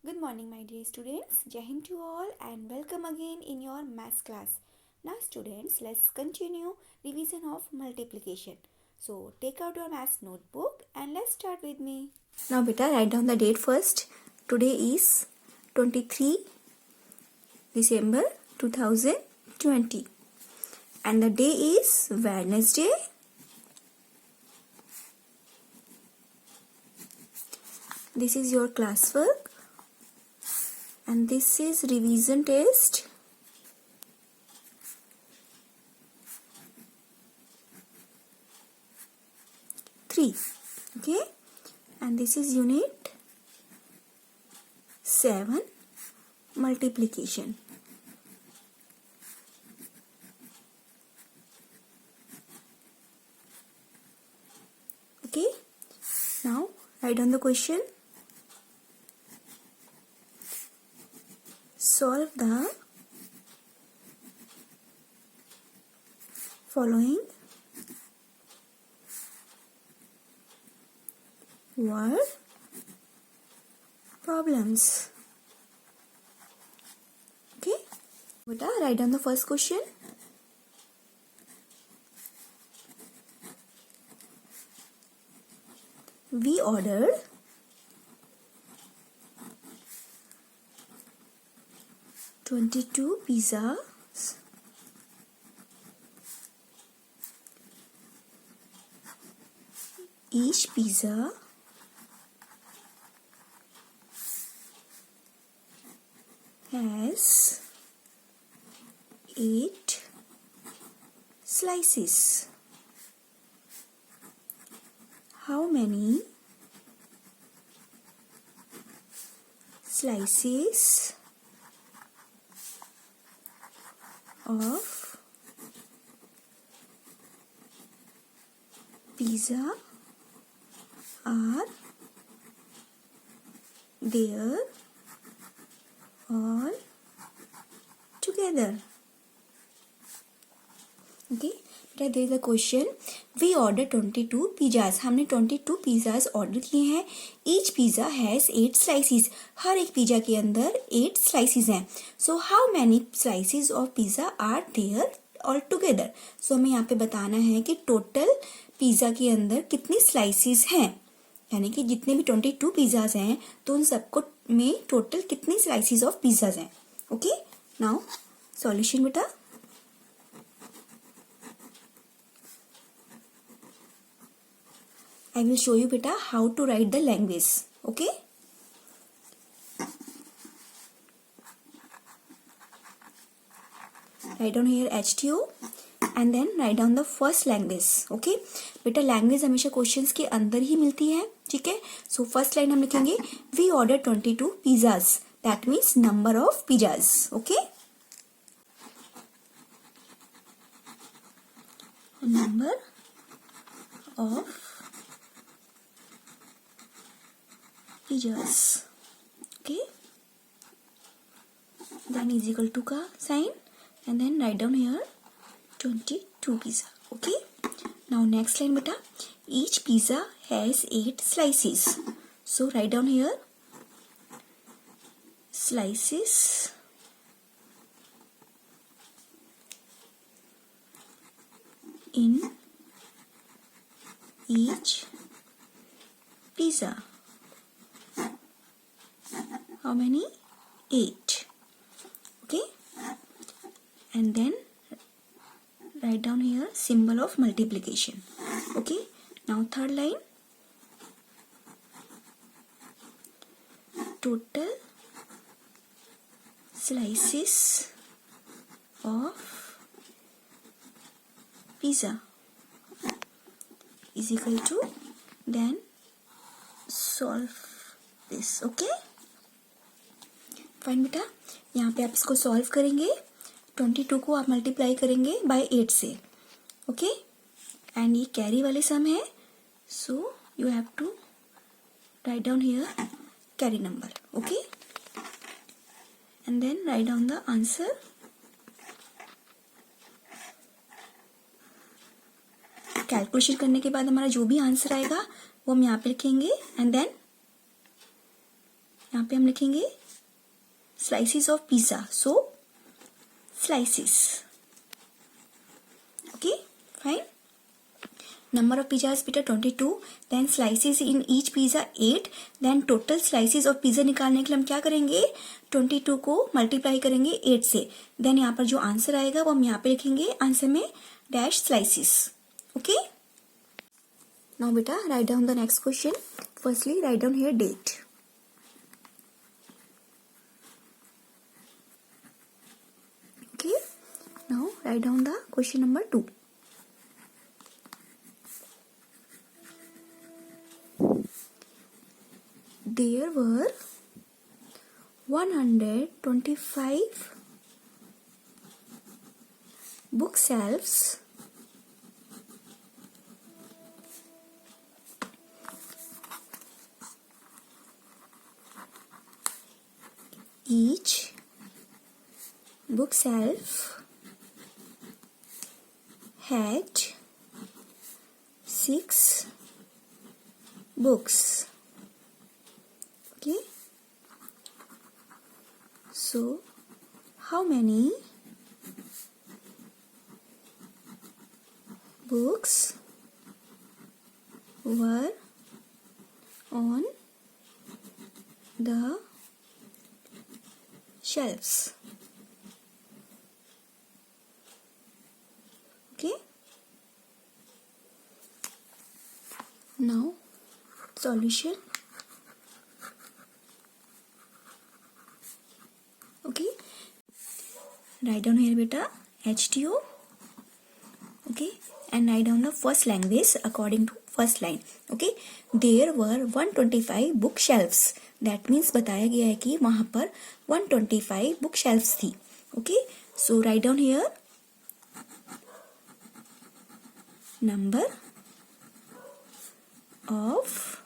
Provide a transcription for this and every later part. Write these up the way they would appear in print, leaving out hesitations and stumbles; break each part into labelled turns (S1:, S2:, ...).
S1: Good morning, my dear students. Jai Hind to all and welcome again in your maths class. Now, students, let's continue revision of multiplication. So, take out your maths notebook and let's start with me. Now, beta, write down the date first. Today is 23 December 2020 and the day is Wednesday. This is your classwork. And this is revision test. Three. Okay. And this is unit 7 multiplication. Okay. Now write down the question. Solve the following word problems. Okay. Beta, write down the first question. We ordered 22 pizzas each pizza has 8 slices. How many slices of pizza are there all together? Okay, बेटा there is a question. We ordered 22 pizzas. हमने 22 pizzas order किए हैं. Each pizza has 8 slices. हर एक pizza के अंदर 8 slices हैं. So how many slices of pizza are there all together? So हमें यहाँ पे बताना है कि टोटल पिज्जा के अंदर कितनी slices हैं. यानी कि जितने भी 22 पिज्जाज हैं तो उन सबको में टोटल कितनी slices of pizzas हैं. Okay, now solution बेटा. I will show you beta how to write the language. Okay. Write down here HTO and then write down the first language. Okay. बेटा language हमेशा questions के अंदर ही मिलती है. ठीक है. So first line हम लिखेंगे We ordered 22 pizzas. That means number of pizzas. Okay. Number of pizzas. Okay. Then is equal to का sign and then write down here 22 pizza. Okay. Now next line beta. Each pizza has 8 slices. So write down here slices in each pizza. How many? 8. Okay. And then write down here symbol of multiplication. Okay. Now third line. Total slices of pizza is equal to, then solve this. Okay. Fine बेटा, यहाँ पे आप इसको solve करेंगे. 22 को आप multiply करेंगे bye 8 से. ओके. एंड ये कैरी वाले सम है. So you have to write down here carry number. Okay. And then write down the answer. Calculation करने के बाद हमारा जो भी आंसर आएगा वो हम यहाँ पे लिखेंगे. एंड देन यहाँ पे हम लिखेंगे slices of pizza, so slices. Okay, fine. Number of pizzas beta 22, then slices in each pizza 8, then total slices of pizza निकालने के लिए हम क्या करेंगे, 22 को मल्टीप्लाई करेंगे 8 से, देन यहाँ पर जो आंसर आएगा वो हम यहाँ पे लिखेंगे आंसर में डैश स्लाइसिस. ओके, नाउ बेटा write down the next question. Firstly write down here date. Okay, now write down the question number 2. There were 125 bookshelves each bookshelf had 6 books. Okay, so how many books were on the shelves? Okay, now solution. Okay, write down here beta HTO. Okay, and write down the first language according to first line. Okay, there were 125 bookshelves. That means बताया गया है कि वहां पर 125 bookshelves थी. Okay, so write down here number of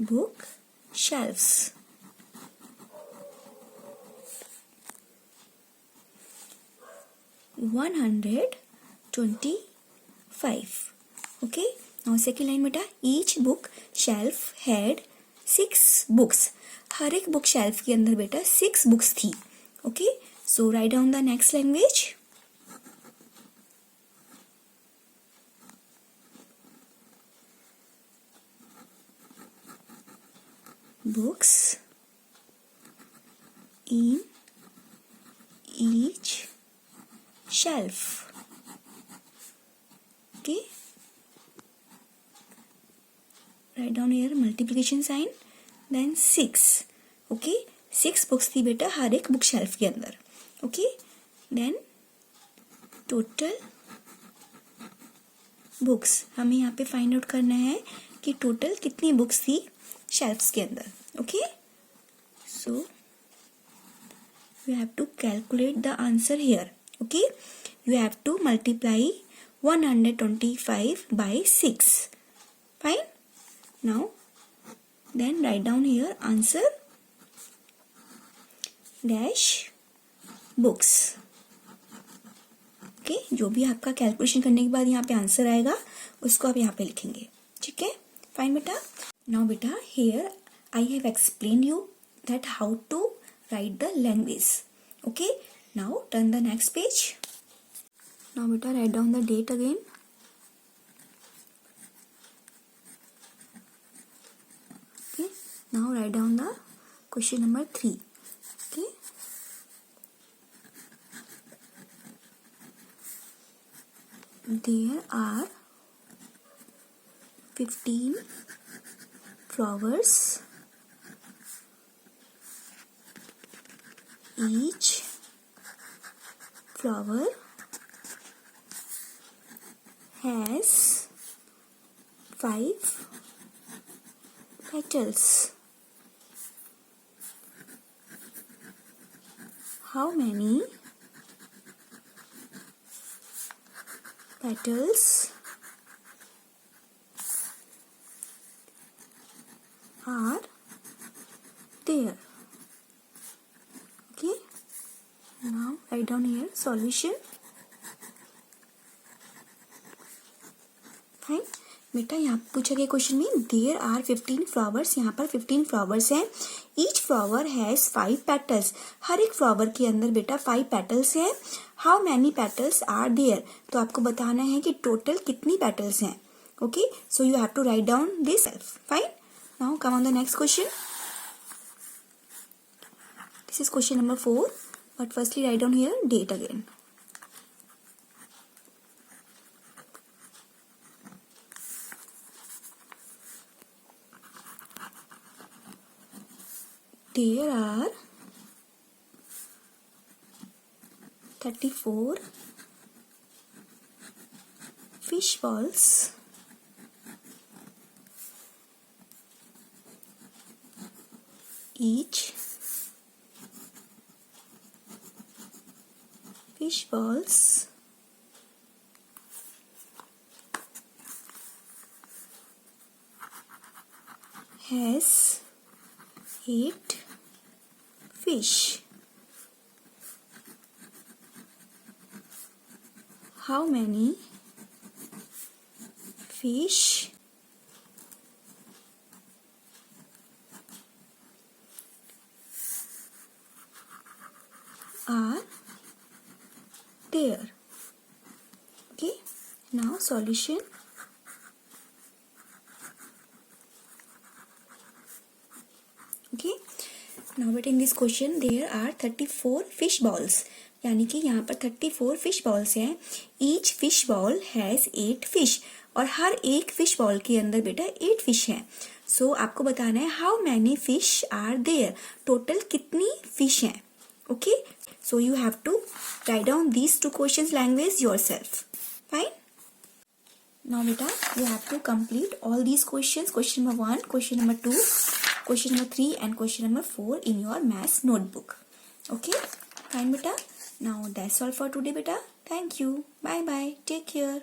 S1: bookshelves. 125. Okay, now second line बेटा each book shelf had 6 books. हर एक book shelf के अंदर बेटा 6 बुक्स थी. Okay, so write down the next language. Books in each shelf. Okay, write down here multiplication sign, then 6. Okay, 6 books थी बेटा हर एक book shelf के अंदर. Okay, then टोटल बुक्स हमें यहाँ पे फाइंड आउट करना है कि टोटल कितनी बुक्स थी शेल्फ्स के अंदर. Okay, so you have to calculate the answer here. Okay, you have to multiply 125 by 6. Fine. Now then write down here answer dash books. Okay, जो भी आपका कैलकुलेशन करने के बाद यहाँ पे आंसर आएगा उसको आप यहाँ पे लिखेंगे. ठीक है, फाइन बेटा. नाउ बेटा here I have explained you that how to write the language. Okay, now turn the next page. Now beta write down the date again. Okay, now write down the question number 3. Okay, there are 15 flowers. Each flower has 5 petals. How many petals are there? Okay, now write down here solution. Fine. बेटा यहाँ पूछा गया question में there are 15 flowers, यहाँ पर 15 flowers हैं। Each flower has 5 petals, हर एक फ्लावर के अंदर बेटा 5 पेटल्स हैं। How many petals are there, तो आपको बताना है कि टोटल कितनी पेटल्स हैं। Okay, so you have to write down this self. Fine, now come on the next question. This is question number 4, but firstly write down here date again. There are 34 fish balls each fish balls has 8 fish. How many fish are there? Okay, now solution. Okay, now but in this question there are 34 fish balls, यानी कि यहाँ पर 34 fish balls हैं। Each fish ball has 8 fish, और हर एक fish ball के अंदर बेटा 8 फिश हैं। सो आपको बताना है how many fish are there, total कितनी फिश हैं। Okay, so you have to write down these 2 questions language yourself. Fine, now beta you have to complete all these questions, question number 1, question number 2, question number 3 and question number 4 in your maths notebook. Okay, fine beta, now that's all for today beta. Thank you, bye bye, take care.